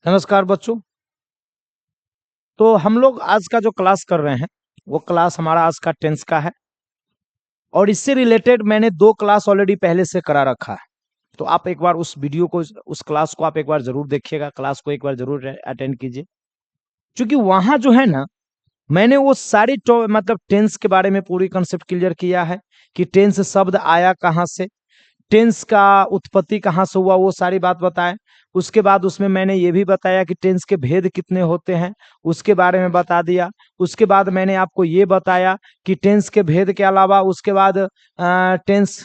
नमस्कार बच्चों। तो हम लोग आज का जो क्लास कर रहे हैं वो क्लास हमारा आज का टेंस का है और इससे रिलेटेड मैंने 2 क्लास ऑलरेडी पहले से करा रखा है। तो आप एक बार उस वीडियो को उस क्लास को आप एक बार जरूर देखिएगा, क्लास को एक बार जरूर अटेंड कीजिए, क्योंकि वहां जो है ना मैंने वो सारी मतलब टेंस के बारे में पूरी कंसेप्ट क्लियर किया है कि टेंस शब्द आया कहाँ से, टेंस का उत्पत्ति कहाँ से हुआ, वो सारी बात बताए। उसके बाद उसमें मैंने ये भी बताया कि टेंस के भेद कितने होते हैं, उसके बारे में बता दिया। उसके बाद मैंने आपको ये बताया कि टेंस के भेद के अलावा उसके बाद टेंस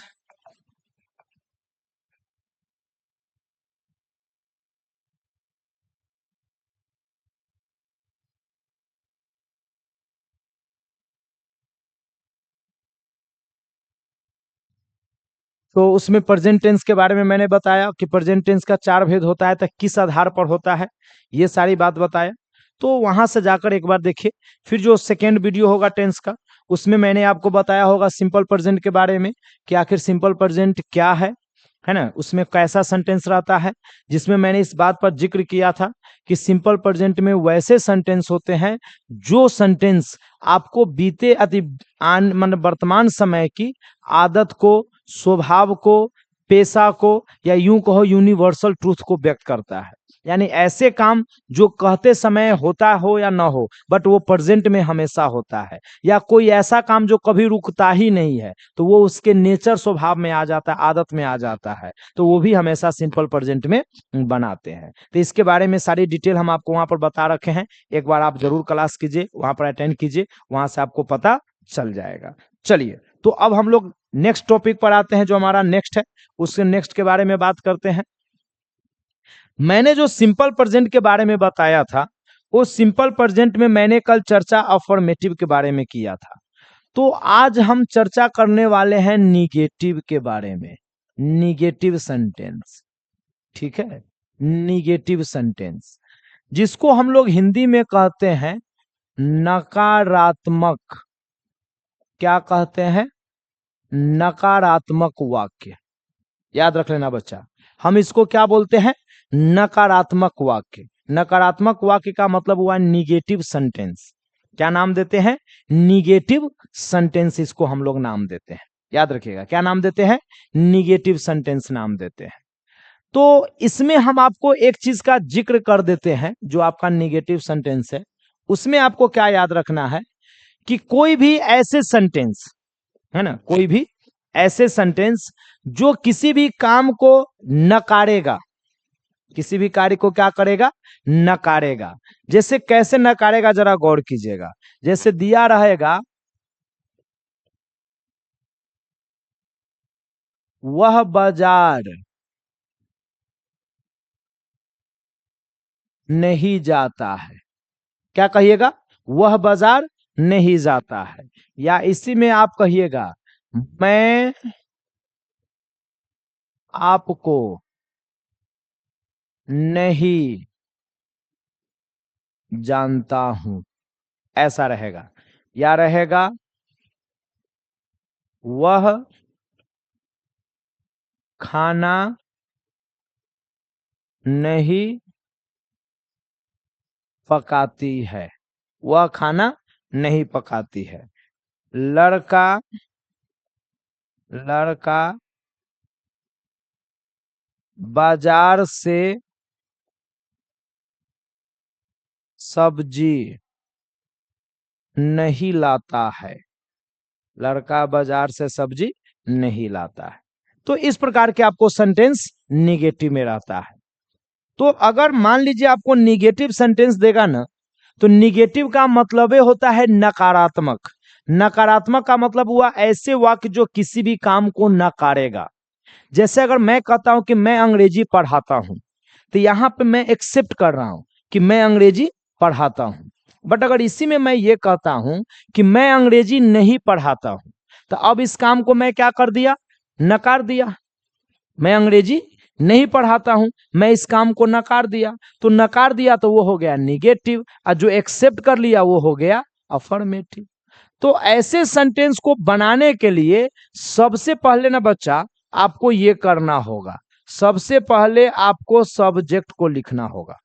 तो उसमें प्रेजेंट टेंस के बारे में मैंने बताया कि प्रेजेंट टेंस का 4 भेद होता है, तो किस आधार पर होता है, ये सारी बात बताया। तो वहां से जाकर एक बार देखिए। फिर जो सेकेंड वीडियो होगा टेंस का, उसमें मैंने आपको बताया होगा सिंपल प्रेजेंट के बारे में कि आखिर सिंपल प्रेजेंट क्या है ना, उसमें कैसा सेंटेंस रहता है, जिसमें मैंने इस बात पर जिक्र किया था कि सिंपल प्रेजेंट में वैसे सेंटेंस होते हैं जो सेंटेंस आपको बीते अति मतलब वर्तमान समय की आदत को, स्वभाव को, पेशा को, या यूं कहो यूनिवर्सल ट्रूथ को व्यक्त करता है। यानी ऐसे काम जो कहते समय होता हो या ना हो, बट वो प्रेजेंट में हमेशा होता है, या कोई ऐसा काम जो कभी रुकता ही नहीं है, तो वो उसके नेचर स्वभाव में आ जाता है, आदत में आ जाता है, तो वो भी हमेशा सिंपल प्रेजेंट में बनाते हैं। तो इसके बारे में सारी डिटेल हम आपको वहां पर बता रखे हैं, एक बार आप जरूर क्लास कीजिए, वहां पर अटेंड कीजिए, वहां से आपको पता चल जाएगा। चलिए, तो अब हम लोग नेक्स्ट टॉपिक पर आते हैं, जो हमारा नेक्स्ट है, उसके नेक्स्ट के बारे में बात करते हैं। मैंने जो सिंपल प्रेजेंट के बारे में बताया था, वो सिंपल प्रेजेंट में मैंने कल चर्चा अफर्मेटिव के बारे में किया था। तो आज हम चर्चा करने वाले हैं निगेटिव के बारे में, निगेटिव सेंटेंस। ठीक है, निगेटिव सेंटेंस, जिसको हम लोग हिंदी में कहते हैं नकारात्मक। क्या कहते हैं? नकारात्मक वाक्य। याद रख लेना बच्चा, हम इसको क्या बोलते हैं? नकारात्मक वाक्य। नकारात्मक वाक्य का मतलब हुआ निगेटिव सेंटेंस। क्या नाम देते हैं? निगेटिव सेंटेंस, इसको हम लोग नाम देते हैं। याद रखिएगा, क्या नाम देते हैं? निगेटिव सेंटेंस नाम देते हैं। तो इसमें हम आपको एक चीज का जिक्र कर देते हैं, जो आपका निगेटिव सेंटेंस है, उसमें आपको क्या याद रखना है कि कोई भी ऐसे सेंटेंस, है ना, कोई भी ऐसे सेंटेंस जो किसी भी काम को नकारेगा, किसी भी कार्य को क्या करेगा? नकारेगा। जैसे कैसे नकारेगा, जरा गौर कीजिएगा। जैसे दिया रहेगा, वह बाजार नहीं जाता है। क्या कहिएगा? वह बाजार नहीं जाता है। या इसी में आप कहिएगा, मैं आपको नहीं जानता हूं, ऐसा रहेगा। या रहेगा, वह खाना नहीं पकाती है, वह खाना नहीं पकाती है। लड़का लड़का बाजार से सब्जी नहीं लाता है, लड़का बाजार से सब्जी नहीं लाता है। तो इस प्रकार के आपको सेंटेंस निगेटिव में रहता है। तो अगर मान लीजिए आपको निगेटिव सेंटेंस देगा ना, तो निगेटिव का मतलब होता है नकारात्मक। नकारात्मक का मतलब हुआ ऐसे वाक्य जो किसी भी काम को नकारेगा। जैसे अगर मैं कहता हूं कि मैं अंग्रेजी पढ़ाता हूं, तो यहां पे मैं एक्सेप्ट कर रहा हूं कि मैं अंग्रेजी पढ़ाता हूं। बट अगर इसी में मैं ये कहता हूं कि मैं अंग्रेजी नहीं पढ़ाता हूं, तो अब इस काम को मैं क्या कर दिया? नकार दिया। मैं अंग्रेजी नहीं पढ़ाता हूं, मैं इस काम को नकार दिया। तो नकार दिया तो वो हो गया निगेटिव, और जो एक्सेप्ट कर लिया वो हो गया अफर्मेटिव। तो ऐसे सेंटेंस को बनाने के लिए सबसे पहले ना बच्चा आपको ये करना होगा, सबसे पहले आपको सब्जेक्ट को लिखना होगा।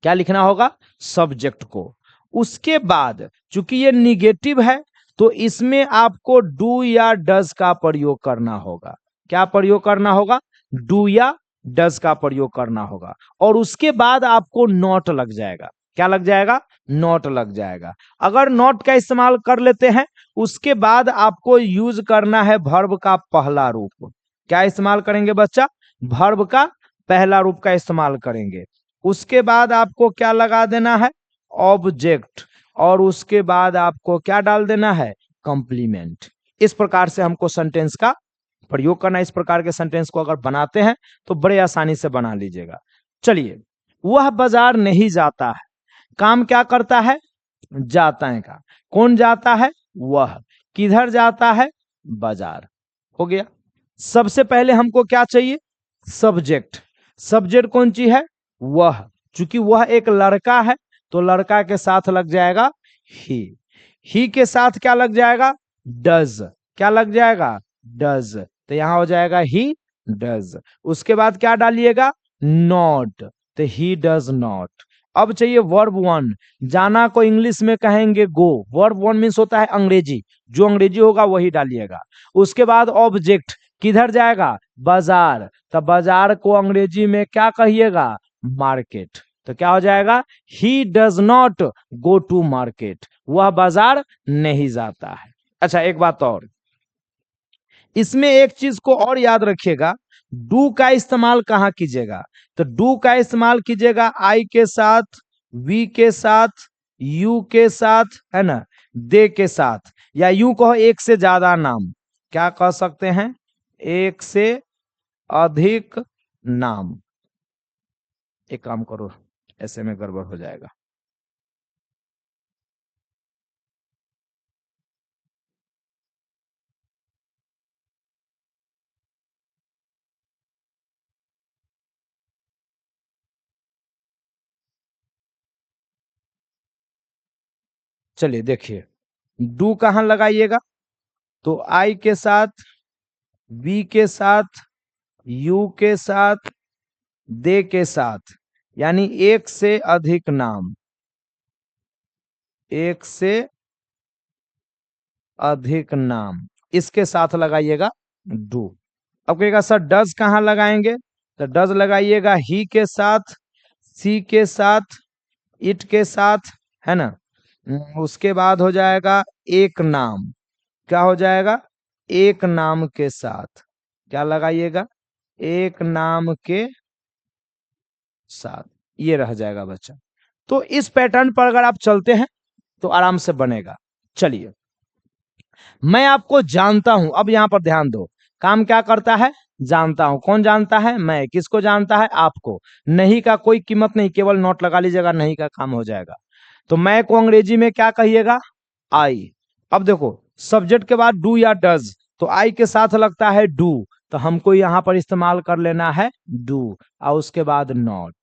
क्या लिखना होगा, सब्जेक्ट को। उसके बाद चूंकि ये निगेटिव है तो इसमें आपको डू या डज का प्रयोग करना होगा। क्या प्रयोग करना होगा, डू या डज का प्रयोग करना होगा। और उसके बाद आपको नॉट लग जाएगा। क्या लग जाएगा, नॉट लग जाएगा। अगर नॉट का इस्तेमाल कर लेते हैं उसके बाद आपको यूज करना है वर्ब का पहला रूप। क्या इस्तेमाल करेंगे बच्चा, वर्ब का पहला रूप का इस्तेमाल करेंगे। उसके बाद आपको क्या लगा देना है, ऑब्जेक्ट। और उसके बाद आपको क्या डाल देना है, कॉम्प्लीमेंट। इस प्रकार से हमको सेंटेंस का प्रयोग करना। इस प्रकार के सेंटेंस को अगर बनाते हैं तो बड़े आसानी से बना लीजिएगा। चलिए, वह बाजार नहीं जाता है, काम क्या करता है, जाता है का। कौन जाता है, वह। किधर जाता है, बाजार। हो गया। सबसे पहले हमको क्या चाहिए, सब्जेक्ट। सब्जेक्ट कौन सी है, वह। चूंकि वह एक लड़का है तो लड़का के साथ लग जाएगा ही के साथ क्या लग जाएगा, डज। क्या लग जाएगा, डज। तो यहां हो जाएगा ही डज। उसके बाद क्या डालिएगा, नॉट। तो ही डज नॉट। अब चाहिए वर्ब वन। जाना को इंग्लिश में कहेंगे गो। वर्ब वन मीन्स होता है अंग्रेजी, जो अंग्रेजी होगा वही डालिएगा। उसके बाद ऑब्जेक्ट, किधर जाएगा, बाजार। तो बाजार को अंग्रेजी में क्या कहिएगा, मार्केट। तो क्या हो जाएगा, he does not go to market. वह बाजार नहीं जाता है। अच्छा, एक बात और, इसमें एक चीज को और याद रखिएगा, डू का इस्तेमाल कहां कीजिएगा। तो डू का इस्तेमाल कीजिएगा आई के साथ, वी के साथ, यू के साथ, है ना, दे के साथ, या यूं कहो एक से ज्यादा नाम। क्या कह सकते हैं, एक से अधिक नाम। एक काम करो, ऐसे में गड़बड़ हो जाएगा। चलिए देखिए, डू कहां लगाइएगा, तो आई के साथ, वी के साथ, यू के साथ, दे के साथ, यानी एक से अधिक नाम। एक से अधिक नाम, इसके साथ लगाइएगा डू। अब कहेगा सर डज कहां लगाएंगे, तो डज लगाइएगा ही के साथ, सी के साथ, इट के साथ, है ना। उसके बाद हो जाएगा एक नाम। क्या हो जाएगा, एक नाम के साथ। क्या लगाइएगा, एक नाम के साथ। ये रह जाएगा बच्चा। तो इस पैटर्न पर अगर आप चलते हैं तो आराम से बनेगा। चलिए, मैं आपको जानता हूं। अब यहां पर ध्यान दो, काम क्या करता है, जानता हूं। कौन जानता है, मैं। किसको जानता है, आपको। नहीं का कोई कीमत नहीं, केवल नोट लगा लीजिएगा, नहीं का काम हो जाएगा। तो मैं को अंग्रेजी में क्या कहिएगा, आई। अब देखो, सब्जेक्ट के बाद डू या डज, तो आई के साथ लगता है डू, तो हमको यहां पर इस्तेमाल कर लेना है डू, और उसके बाद नॉट।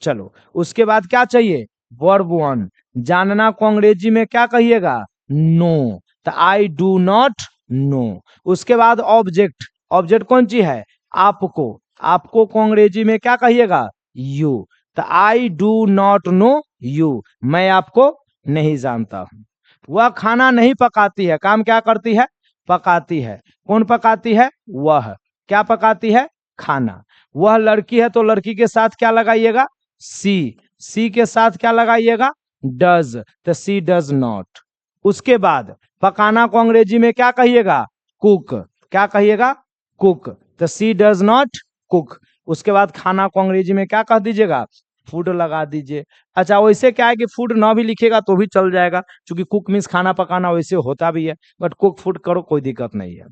चलो, उसके बाद क्या चाहिए, वर्ब वन। जानना को अंग्रेजी में क्या कहिएगा, नो, तो आई डू नॉट नो। उसके बाद ऑब्जेक्ट। ऑब्जेक्ट कौन सी है, आपको। आपको को अंग्रेजी में क्या कहिएगा, यू, तो I do not know you. मैं आपको नहीं जानता हूं। वह खाना नहीं पकाती है, काम क्या करती है, पकाती है। कौन पकाती है, वह। क्या पकाती है, खाना। वह लड़की है, तो लड़की के साथ क्या लगाइएगा, सी। सी के साथ क्या लगाइएगा, डज, तो सी डज नॉट। उसके बाद पकाना को अंग्रेजी में क्या कहिएगा, कुक। क्या कहिएगा, कुक, तो सी डज नॉट कुक। उसके बाद खाना को अंग्रेजी में क्या कह दीजिएगा, फूड लगा दीजिए। अच्छा, वैसे क्या है कि फूड ना भी लिखेगा तो भी चल जाएगा, क्योंकि कुक मीन्स खाना पकाना वैसे होता भी है, बट कुक फूड करो, कोई दिक्कत नहीं है।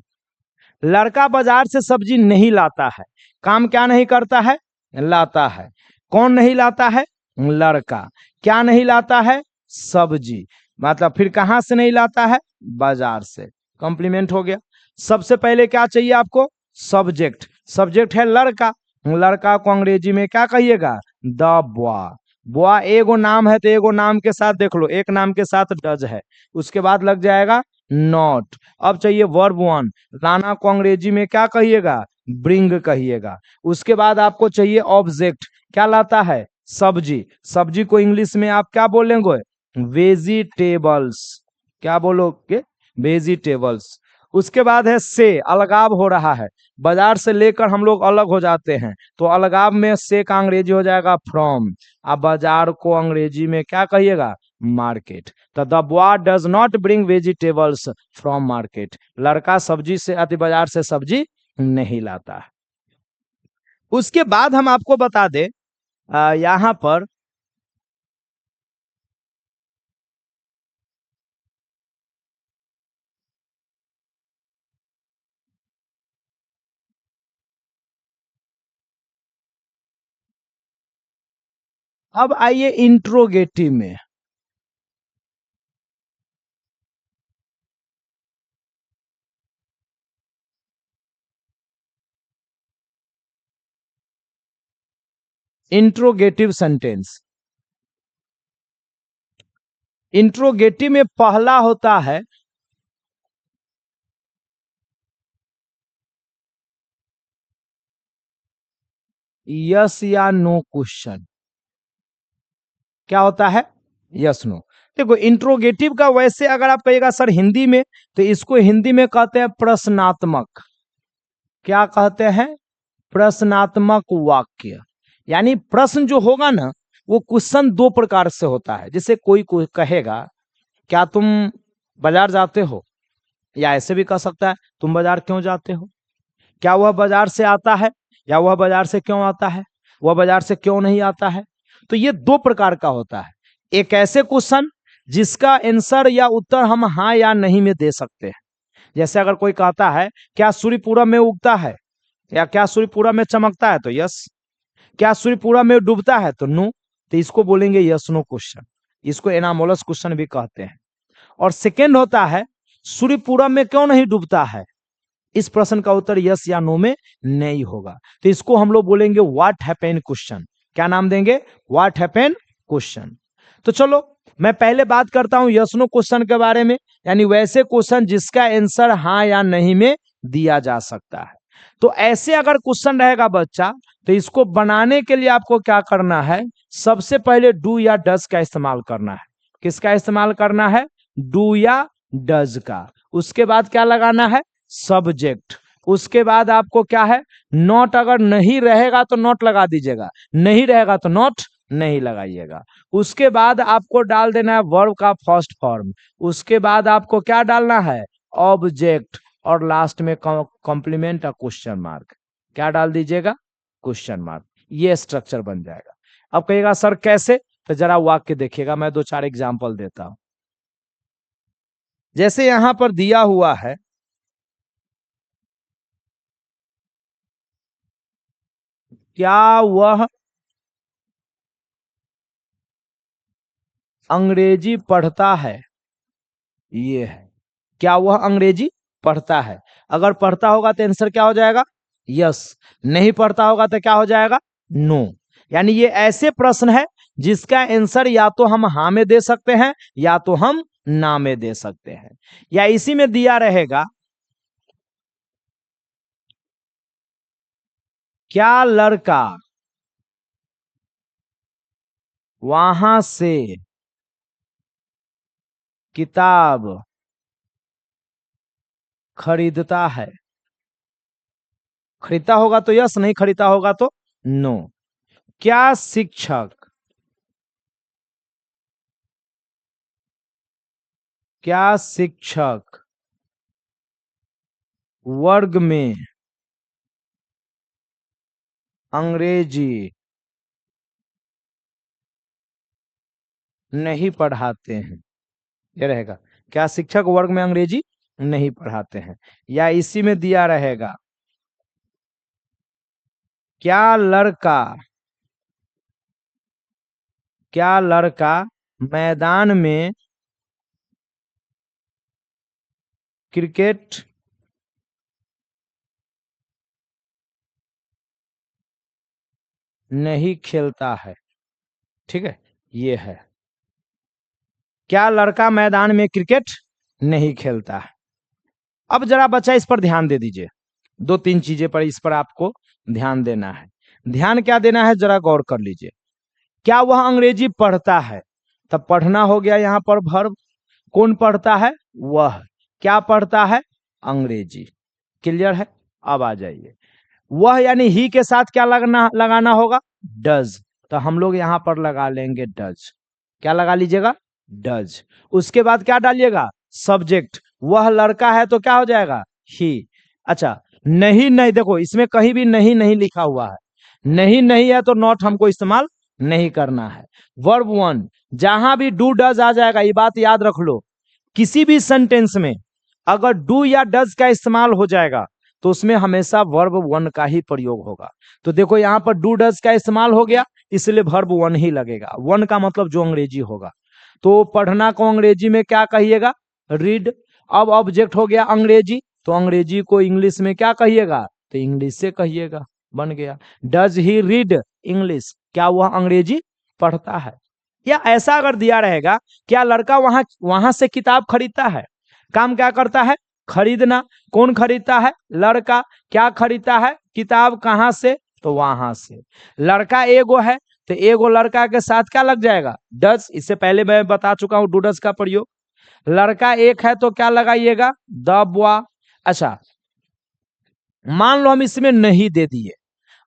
लड़का बाजार से सब्जी नहीं लाता है, काम क्या नहीं करता है, लाता है। कौन नहीं लाता है, लड़का। क्या नहीं लाता है, सब्जी। मतलब फिर कहां से नहीं लाता है, बाजार से। कॉम्प्लीमेंट हो गया। सबसे पहले क्या चाहिए आपको, सब्जेक्ट। सब्जेक्ट है लड़का। लड़का को अंग्रेजी में क्या कहिएगा, द बॉय। बॉय एगो नाम है, तो एगो नाम के साथ देख लो, एक नाम के साथ डज है। उसके बाद लग जाएगा नॉट। अब चाहिए वर्ब वन। लाना को अंग्रेजी में क्या कहिएगा, ब्रिंग कहिएगा। उसके बाद आपको चाहिए ऑब्जेक्ट। क्या लाता है, सब्जी, सब्जी को इंग्लिश में आप क्या बोलेंगे? वेजिटेबल्स। क्या बोलोगे? वेजिटेबल्स। उसके बाद है से, अलगाव हो रहा है, बाजार से लेकर हम लोग अलग हो जाते हैं, तो अलगाव में से का अंग्रेजी हो जाएगा फ्रॉम। अब बाजार को अंग्रेजी में क्या कहिएगा? मार्केट। तो the boy does not bring vegetables from market, लड़का सब्जी से अति बाजार से सब्जी नहीं लाता है। उसके बाद हम आपको बता दें यहां पर अब आइए इंट्रोगेटिव में। इंट्रोगेटिव सेंटेंस, इंट्रोगेटिव में पहला होता है यस या नो क्वेश्चन। क्या होता है? Yes no. देखो इंट्रोगेटिव का वैसे अगर आप कहिएगा सर हिंदी में, तो इसको हिंदी में कहते हैं प्रश्नात्मक। क्या कहते हैं? प्रश्नात्मक वाक्य। यानी प्रश्न जो होगा ना, वो क्वेश्चन दो प्रकार से होता है। जैसे कोई कहेगा क्या तुम बाजार जाते हो, या ऐसे भी कह सकता है तुम बाजार क्यों जाते हो। क्या वह बाजार से आता है, या वह बाजार से क्यों आता है, वह बाजार से क्यों नहीं आता है। तो ये दो प्रकार का होता है। एक ऐसे क्वेश्चन जिसका आंसर या उत्तर हम हाँ या नहीं में दे सकते हैं। जैसे अगर कोई कहता है क्या सूर्य पूरब में उगता है, या क्या सूर्य पूरब में चमकता है, तो यस। क्या सूर्य पूरब में डूबता है, तो नो। तो इसको बोलेंगे यस नो क्वेश्चन। इसको एनामोलस क्वेश्चन भी कहते हैं। और सेकेंड होता है सूर्य पूरब में क्यों नहीं डूबता है, इस प्रश्न का उत्तर यस या नो में नहीं होगा, तो इसको हम लोग बोलेंगे व्हाट हैपेन क्वेश्चन। क्या नाम देंगे? What happen question. तो चलो मैं पहले बात करता हूं यस नो क्वेश्चन के बारे में, यानी वैसे क्वेश्चन जिसका आंसर हाँ या नहीं में दिया जा सकता है। तो ऐसे अगर क्वेश्चन रहेगा बच्चा, तो इसको बनाने के लिए आपको क्या करना है? सबसे पहले डू या डज का इस्तेमाल करना है। किसका इस्तेमाल करना है? डू या डज का। उसके बाद क्या लगाना है? सब्जेक्ट। उसके बाद आपको क्या है? नॉट। अगर नहीं रहेगा तो नॉट लगा दीजिएगा, नहीं रहेगा तो नॉट नहीं लगाइएगा। उसके बाद आपको डाल देना है वर्ब का फर्स्ट फॉर्म। उसके बाद आपको क्या डालना है? ऑब्जेक्ट। और लास्ट में कॉम्प्लीमेंट का क्वेश्चन मार्क। क्या डाल दीजिएगा? Question mark. ये स्ट्रक्चर बन जाएगा। अब कहिएगा सर कैसे, तो जरा वाक्य देखिएगा, मैं दो चार एग्जांपल देता हूं। जैसे यहां पर दिया हुआ है क्या वह अंग्रेजी पढ़ता है, ये है। क्या वह अंग्रेजी पढ़ता है। अगर पढ़ता होगा तो आंसर क्या हो जाएगा? यस। नहीं पढ़ता होगा तो क्या हो जाएगा? नो। यानी ये ऐसे प्रश्न है जिसका आंसर या तो हम हाँ में दे सकते हैं, या तो हम ना में दे सकते हैं। या इसी में दिया रहेगा क्या लड़का वहां से किताब खरीदता है। खरीदता होगा तो यस, नहीं खरीदता होगा तो नो। क्या शिक्षक, क्या शिक्षक वर्ग में अंग्रेजी नहीं पढ़ाते हैं, ये रहेगा। क्या शिक्षक वर्ग में अंग्रेजी नहीं पढ़ाते हैं। या इसी में दिया रहेगा क्या लड़का, क्या लड़का मैदान में क्रिकेट नहीं खेलता है। ठीक है, ये है। क्या लड़का मैदान में क्रिकेट नहीं खेलता है। अब जरा बच्चा इस पर ध्यान दे दीजिए, दो तीन चीजें पर इस पर आपको ध्यान देना है। ध्यान क्या देना है, जरा गौर कर लीजिए। क्या वह अंग्रेजी पढ़ता है, तब पढ़ना हो गया यहाँ पर वर्ब। कौन पढ़ता है, वह। क्या पढ़ता है, अंग्रेजी। क्लियर है। अब आ जाइए, वह यानी ही के साथ क्या लगाना होगा, डज। तो हम लोग यहां पर लगा लेंगे डज। क्या लगा लीजिएगा, डज। उसके बाद क्या डालिएगा, सब्जेक्ट। वह लड़का है तो क्या हो जाएगा, ही। अच्छा, नहीं नहीं, देखो इसमें कहीं भी नहीं नहीं लिखा हुआ है, नहीं नहीं है तो नॉट हमको इस्तेमाल नहीं करना है। वर्ब वन, जहां भी डू डज आ जाएगा, ये बात याद रख लो, किसी भी सेंटेंस में अगर डू या डज का इस्तेमाल हो जाएगा तो उसमें हमेशा वर्ब वन का ही प्रयोग होगा। तो देखो यहाँ पर डू डज का इस्तेमाल हो गया, इसलिए वर्ब वन ही लगेगा। वन का मतलब जो अंग्रेजी होगा। तो पढ़ना को अंग्रेजी में क्या कहिएगा, रीड। अब ऑब्जेक्ट हो गया अंग्रेजी, तो अंग्रेजी को इंग्लिश में क्या कहिएगा, तो इंग्लिश से कहिएगा, बन गया। डज ही रीड इंग्लिश, क्या वह अंग्रेजी पढ़ता है। या ऐसा अगर दिया रहेगा, क्या लड़का वहां वहां से किताब खरीदता है। काम क्या करता है, खरीदना। कौन खरीदता है, लड़का। क्या खरीदता है, किताब। कहां से, तो वहां से। लड़का एगो है तो एगो लड़का के साथ क्या लग जाएगा, डज। इससे पहले मैं बता चुका हूं डू डज का प्रयोग। लड़का एक है तो क्या लगाइएगा, द बॉय। अच्छा, मान लो हम इसमें नहीं दे दिए,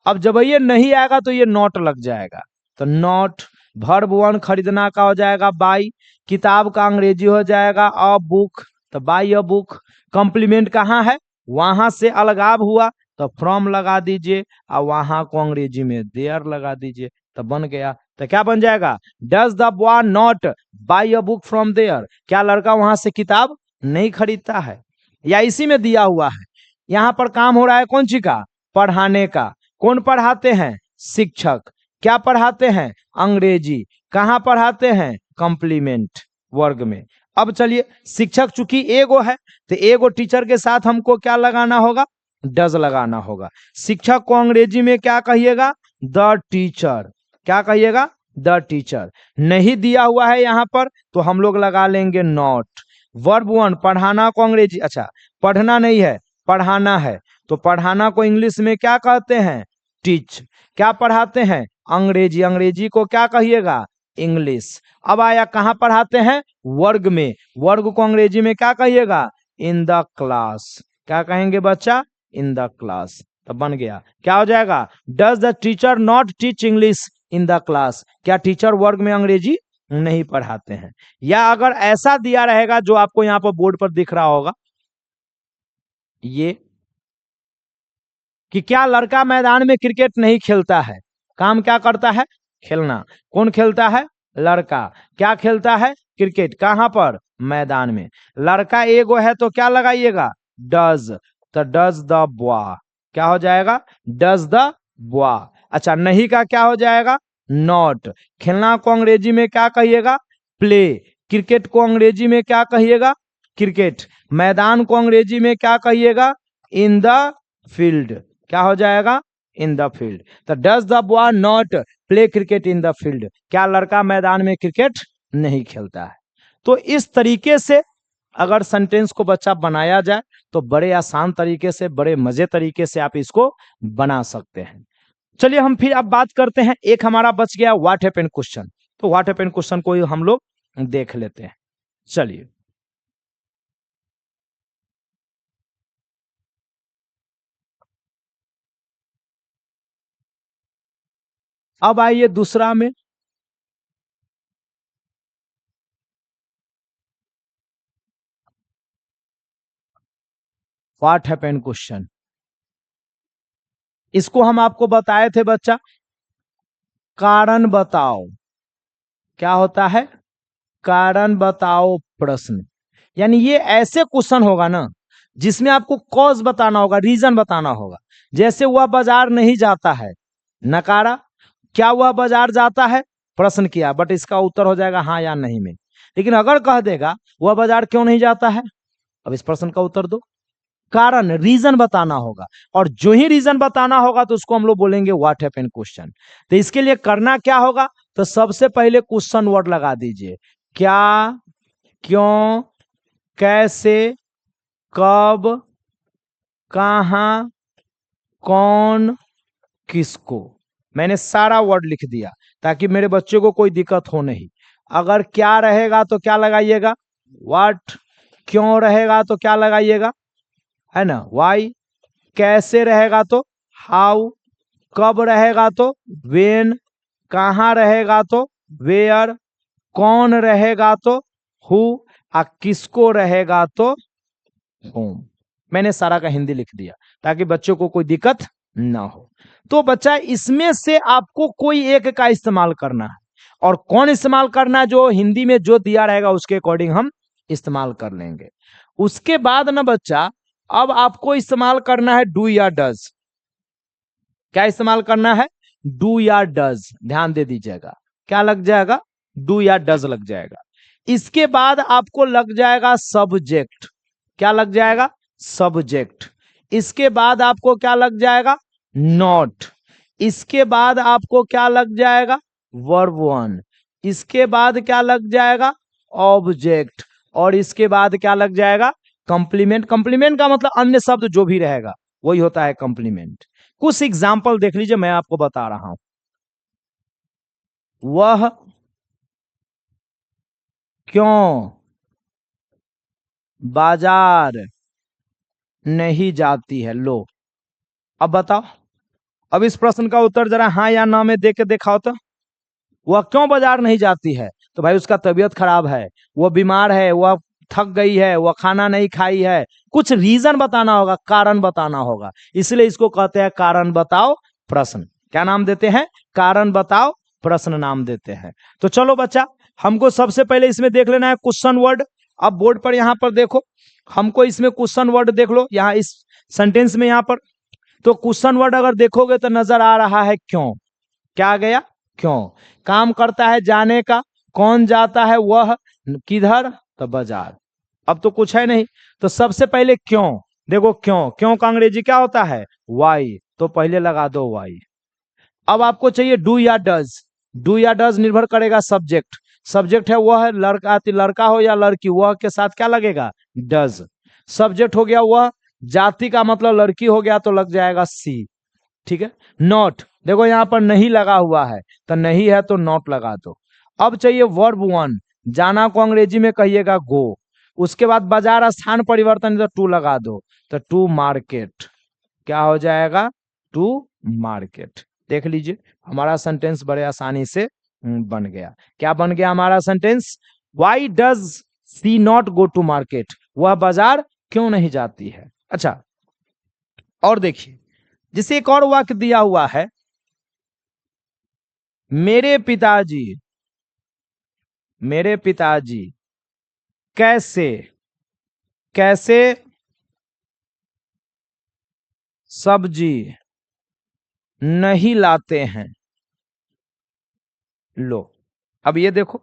अब जब ये नहीं आएगा तो ये नॉट लग जाएगा, तो नॉट। वर्ब वन खरीदना का हो जाएगा बाई, किताब का अंग्रेजी हो जाएगा अ बुक, तो बाई अ बुक। कॉम्प्लीमेंट कहाँ है, वहां से अलगाव हुआ तो फ्रॉम लगा दीजिए, और वहां को अंग्रेजी में देयर लगा दीजिए, तो बन गया। तो क्या बन जाएगा, does the boy not buy a book from there, क्या लड़का वहां से किताब नहीं खरीदता है। या इसी में दिया हुआ है, यहाँ पर काम हो रहा है कौन सी का, पढ़ाने का। कौन पढ़ाते हैं, शिक्षक। क्या पढ़ाते हैं, अंग्रेजी। कहाँ पढ़ाते हैं, कॉम्प्लीमेंट वर्ग में। अब चलिए, शिक्षक चूंकि एगो है तो एगो टीचर के साथ हमको क्या लगाना होगा, डज लगाना होगा। शिक्षक को अंग्रेजी में क्या कहिएगा, द टीचर। क्या कहिएगा, द टीचर। नहीं दिया हुआ है यहाँ पर तो हम लोग लगा लेंगे नॉट। वर्ब वन, पढ़ाना को अंग्रेजी, अच्छा पढ़ना नहीं है, पढ़ाना है, तो पढ़ाना को इंग्लिश में क्या कहते हैं, टीच। क्या पढ़ाते हैं, अंग्रेजी। अंग्रेजी को क्या कहिएगा, इंग्लिश। अब आया कहाँ पढ़ाते हैं, वर्ग में। वर्ग को अंग्रेजी में क्या कहिएगा, इन द क्लास। क्या कहेंगे बच्चा, इन द क्लास। तो बन गया, क्या हो जाएगा, does the teacher not teach English in the class, क्या टीचर वर्ग में अंग्रेजी नहीं पढ़ाते हैं। या अगर ऐसा दिया रहेगा जो आपको यहाँ पर बोर्ड पर दिख रहा होगा, ये कि क्या लड़का मैदान में क्रिकेट नहीं खेलता है। काम क्या करता है, खेलना। कौन खेलता है, लड़का। क्या खेलता है, क्रिकेट। कहां पर, मैदान में। लड़का एगो है तो क्या लगाइएगा, डज। तो डज द बॉय, क्या हो जाएगा, डज द बॉय। अच्छा, नहीं का क्या हो जाएगा, नॉट। खेलना को अंग्रेजी में क्या कहिएगा, प्ले। क्रिकेट को अंग्रेजी में क्या कहिएगा, क्रिकेट। मैदान को अंग्रेजी में क्या कहिएगा, इन द फील्ड। क्या हो जाएगा, इन द फील्ड। तो does the boy not play cricket in the field, क्या लड़का मैदान में क्रिकेट नहीं खेलता है। तो इस तरीके से अगर सेंटेंस को बच्चा बनाया जाए तो बड़े आसान तरीके से, बड़े मजे तरीके से आप इसको बना सकते हैं। चलिए हम फिर अब बात करते हैं, एक हमारा बच गया व्हाट हैपेंड क्वेश्चन। तो व्हाट हैपेंड क्वेश्चन को हम लोग देख लेते हैं। चलिए, अब आइए दूसरा में। व्हाट हैपेंड क्वेश्चन, इसको हम आपको बताए थे बच्चा, कारण बताओ। क्या होता है, कारण बताओ प्रश्न। यानी ये ऐसे क्वेश्चन होगा ना जिसमें आपको कॉज बताना होगा, रीजन बताना होगा। जैसे वह बाजार नहीं जाता है, नकारा। क्या वह बाजार जाता है, प्रश्न किया, बट इसका उत्तर हो जाएगा हाँ या नहीं में। लेकिन अगर कह देगा वह बाजार क्यों नहीं जाता है, अब इस प्रश्न का उत्तर दो। कारण, रीजन बताना होगा, और जो ही रीजन बताना होगा तो उसको हम लोग बोलेंगे व्हाट हैपेंड क्वेश्चन। तो इसके लिए करना क्या होगा, तो सबसे पहले क्वेश्चन वर्ड लगा दीजिए। क्या, क्यों, कैसे, कब, कहां, कौन, किसको। मैंने सारा वर्ड लिख दिया ताकि मेरे बच्चे को कोई दिक्कत हो नहीं। अगर क्या रहेगा तो क्या लगाइएगा, व्हाट। क्यों रहेगा तो क्या लगाइएगा, है ना, वाई। कैसे रहेगा तो हाउ। कब रहेगा तो वेन। कहाँ रहेगा तो वेयर। कौन रहेगा तो हु। और किसको रहेगा तो होम। मैंने सारा का हिंदी लिख दिया ताकि बच्चों को कोई दिक्कत ना हो। तो बच्चा इसमें से आपको कोई एक का इस्तेमाल करना है, और कौन इस्तेमाल करना है, जो हिंदी में जो दिया रहेगा उसके अकॉर्डिंग हम इस्तेमाल कर लेंगे। उसके बाद ना बच्चा, अब आपको इस्तेमाल करना है डू या डज। क्या इस्तेमाल करना है, डू या डज। ध्यान दे दीजिएगा, क्या लग जाएगा, डू या डज लग जाएगा। इसके बाद आपको लग जाएगा सब्जेक्ट। क्या लग जाएगा, सब्जेक्ट। इसके बाद आपको क्या लग जाएगा, नॉट। इसके बाद आपको क्या लग जाएगा, वर्ब वन। इसके बाद क्या लग जाएगा, ऑब्जेक्ट। और इसके बाद क्या लग जाएगा, कंप्लीमेंट। कंप्लीमेंट का मतलब अन्य शब्द जो भी रहेगा वही होता है कंप्लीमेंट। कुछ एग्जाम्पल देख लीजिए, मैं आपको बता रहा हूं। वह क्यों बाजार नहीं जाती है। लो, अब बताओ, अब इस प्रश्न का उत्तर जरा हाँ या ना में दे के दिखाओ तो। वह क्यों बाजार नहीं जाती है, तो भाई उसका तबीयत खराब है, वह बीमार है, वह थक गई है, वह खाना नहीं खाई है। कुछ रीजन बताना होगा, कारण बताना होगा, इसलिए इसको कहते हैं कारण बताओ प्रश्न। क्या नाम देते हैं, कारण बताओ प्रश्न नाम देते हैं। तो चलो बच्चा, हमको सबसे पहले इसमें देख लेना है क्वेश्चन वर्ड। अब बोर्ड पर यहां पर देखो, हमको इसमें क्वेश्चन वर्ड देख लो यहां इस सेंटेंस में, यहां पर तो क्वेश्चन वर्ड अगर देखोगे तो नजर आ रहा है क्यों। क्या आ गया, क्यों। काम करता है जाने का, कौन जाता है, वह। किधर, तो बाजार। अब तो कुछ है नहीं, तो सबसे पहले क्यों। देखो क्यों, क्यों का अंग्रेजी क्या होता है, वाई, तो पहले लगा दो वाई। अब आपको चाहिए डू या डज। डू या डज निर्भर करेगा सब्जेक्ट। सब्जेक्ट है वह, लड़का लड़का हो या लड़की, वह के साथ क्या लगेगा, डज। सब्जेक्ट हो गया वह, जाति का मतलब लड़की हो गया तो लग जाएगा सी। ठीक है। नॉट, देखो यहां पर नहीं लगा हुआ है, तो नहीं है तो नॉट लगा दो। अब चाहिए वर्ब वन। जाना को अंग्रेजी में कहिएगा गो। उसके बाद बाजार स्थान परिवर्तन, तो टू लगा दो, तो टू मार्केट। क्या हो जाएगा, टू मार्केट। देख लीजिए हमारा सेंटेंस बड़े आसानी से बन गया। क्या बन गया हमारा sentence, why does she not go to market. वह बाजार क्यों नहीं जाती है। अच्छा, और देखिए, जिसे एक और वाक्य दिया हुआ है, मेरे पिताजी, मेरे पिताजी कैसे, कैसे सब्जी नहीं लाते हैं। लो, अब ये देखो,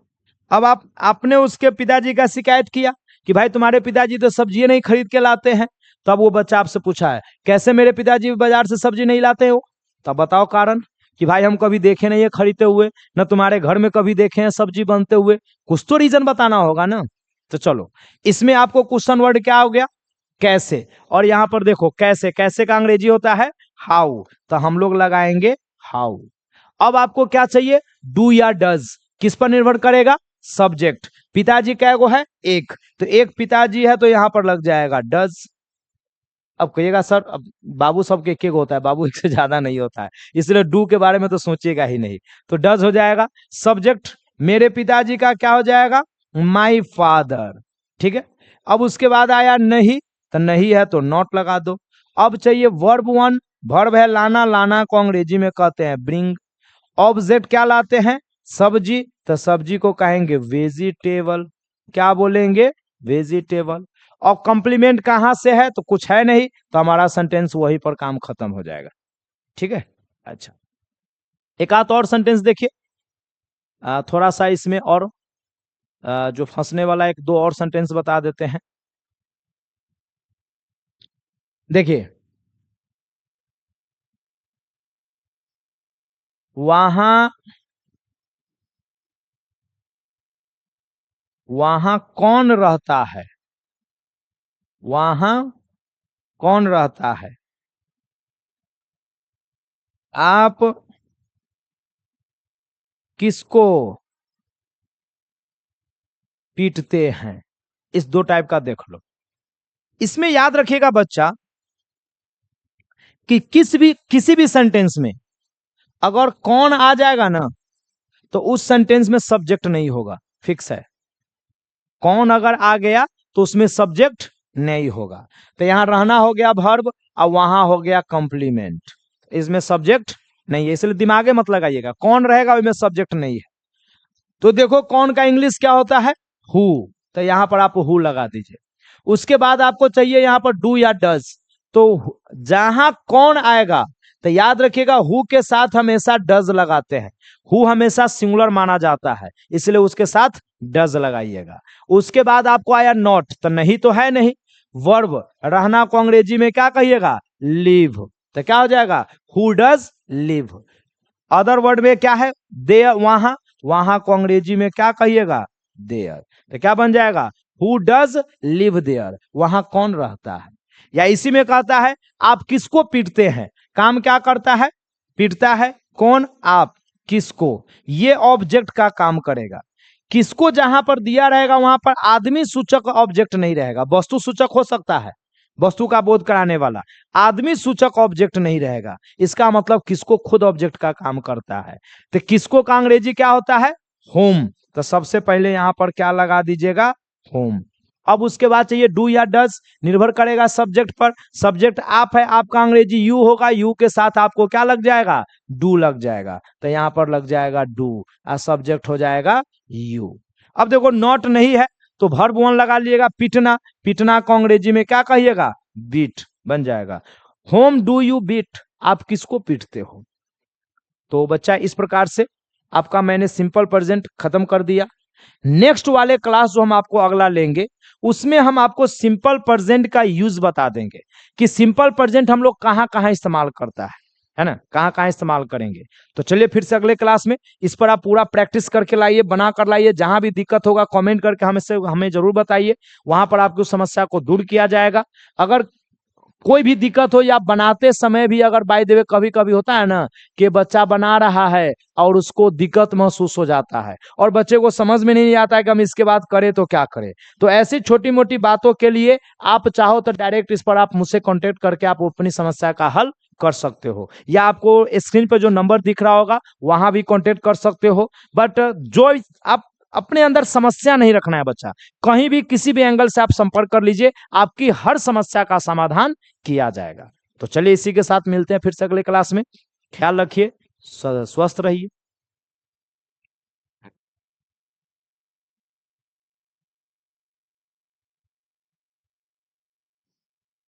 अब आपने उसके पिताजी का शिकायत किया कि भाई तुम्हारे पिताजी तो सब्जी नहीं खरीद के लाते हैं। तब वो बच्चा आपसे पूछा है कैसे मेरे पिताजी बाजार से सब्जी नहीं लाते हो। तब बताओ कारण, कि भाई हम कभी देखे नहीं है खरीदते हुए, न तुम्हारे घर में कभी देखे हैं सब्जी बनते हुए। कुछ तो रीजन बताना होगा ना। तो चलो, इसमें आपको क्वेश्चन वर्ड क्या हो गया, कैसे। और यहां पर देखो कैसे, कैसे का अंग्रेजी होता है हाउ, तो हम लोग लगाएंगे हाउ। अब आपको क्या चाहिए, डू या डज। किस पर निर्भर करेगा, सब्जेक्ट। पिताजी कै गो है, एक, तो एक पिताजी है तो यहां पर लग जाएगा डज। अब कहिएगा सर, अब बाबू सबके एक एक होता है, बाबू एक से ज्यादा नहीं होता है, इसलिए डू के बारे में तो सोचिएगा ही नहीं। तो डज हो जाएगा सब्जेक्ट। मेरे पिताजी का क्या हो जाएगा, माई फादर। ठीक है। अब उसके बाद आया नहीं, तो नहीं है तो नॉट लगा दो। अब चाहिए वर्ब वन। वर्ब है लाना, लाना को अंग्रेजी में कहते हैं ब्रिंग। ऑब्जेक्ट क्या लाते हैं, सब्जी, तो सब्जी को कहेंगे वेजिटेबल। क्या बोलेंगे, वेजिटेबल। और कॉम्प्लीमेंट कहां से है, तो कुछ है नहीं, तो हमारा सेंटेंस वहीं पर काम खत्म हो जाएगा। ठीक है। अच्छा, एक आध और सेंटेंस देखिए, थोड़ा सा इसमें और जो फंसने वाला एक दो और सेंटेंस बता देते हैं। देखिए, वहां, वहां कौन रहता है, वहां कौन रहता है। आप किसको पीटते हैं। इस दो टाइप का देख लो। इसमें याद रखिएगा बच्चा कि किसी भी सेंटेंस में अगर कौन आ जाएगा ना तो उस सेंटेंस में सब्जेक्ट नहीं होगा, फिक्स है। कौन अगर आ गया तो उसमें सब्जेक्ट नहीं होगा। तो यहां रहना हो गया वर्ब और वहां हो गया कंप्लीमेंट, इसमें सब्जेक्ट नहीं है, इसलिए दिमागे मत लगाइएगा। कौन रहेगा उसमें सब्जेक्ट नहीं है। तो देखो कौन का इंग्लिश क्या होता है, हु, तो यहां पर आप हु लगा दीजिए। उसके बाद आपको चाहिए यहां पर डू या डज, तो जहां कौन आएगा तो याद रखिएगा हु के साथ हमेशा डज लगाते हैं। हु हमेशा सिंगुलर माना जाता है, इसलिए उसके साथ डज लगाइएगा। उसके बाद आपको आया नॉट, तो नहीं तो है नहीं। वर्ब रहना को अंग्रेजी में क्या कहिएगा, लिव, तो क्या हो जाएगा who does live. Other word में क्या है, देयर, वहां, वहां को अंग्रेजी में क्या कहिएगा, देयर, तो क्या बन जाएगा हु डज लिव देयर, वहां कौन रहता है। या इसी में कहता है आप किसको पीटते हैं, काम क्या करता है, पीटता है, कौन, आप, किसको, ये ऑब्जेक्ट का काम करेगा। किसको जहां पर दिया रहेगा वहां पर आदमी सूचक ऑब्जेक्ट नहीं रहेगा, वस्तु सूचक हो सकता है, वस्तु का बोध कराने वाला, आदमी सूचक ऑब्जेक्ट नहीं रहेगा। इसका मतलब किसको खुद ऑब्जेक्ट का काम करता है। तो किसको का अंग्रेजी क्या होता है, होम, तो सबसे पहले यहां पर क्या लगा दीजिएगा, होम। अब उसके बाद चाहिए डू या डज, निर्भर करेगा सब्जेक्ट पर। सब्जेक्ट आप है, आपका अंग्रेजी यू होगा, यू के साथ आपको क्या लग जाएगा, डू लग जाएगा, तो यहां पर लग जाएगा डू और सब्जेक्ट हो जाएगा यू। अब देखो नॉट नहीं है तो वर्ब वन लगा लीजिएगा, पीटना, पीटना को अंग्रेजी में क्या कहिएगा, बीट बन जाएगा। होम डू यू बीट, आप किसको पीटते हो। तो बच्चा इस प्रकार से आपका मैंने सिंपल प्रेजेंट खत्म कर दिया। नेक्स्ट वाले क्लास जो हम आपको अगला लेंगे उसमें हम आपको सिंपल प्रेजेंट का यूज बता देंगे कि सिंपल प्रेजेंट हम लोग कहां कहां इस्तेमाल करता है ना, कहां कहां इस्तेमाल करेंगे। तो चलिए फिर से अगले क्लास में इस पर आप पूरा प्रैक्टिस करके लाइए, बना कर लाइए। जहां भी दिक्कत होगा कमेंट करके हमें जरूर बताइए, वहां पर आपकी उस समस्या को दूर किया जाएगा। अगर कोई भी दिक्कत हो या बनाते समय भी अगर बाय द वे कभी कभी होता है ना कि बच्चा बना रहा है और उसको दिक्कत महसूस हो जाता है और बच्चे को समझ में नहीं आता है कि हम इसके बाद करें तो क्या करें, तो ऐसी छोटी मोटी बातों के लिए आप चाहो तो डायरेक्ट इस पर आप मुझसे कांटेक्ट करके आप अपनी समस्या का हल कर सकते हो, या आपको स्क्रीन पर जो नंबर दिख रहा होगा वहां भी कांटेक्ट कर सकते हो। बट जो आप अपने अंदर समस्या नहीं रखना है बच्चा, कहीं भी किसी भी एंगल से आप संपर्क कर लीजिए, आपकी हर समस्या का समाधान किया जाएगा। तो चलिए इसी के साथ मिलते हैं फिर से अगले क्लास में। ख्याल रखिए, स्वस्थ रहिए।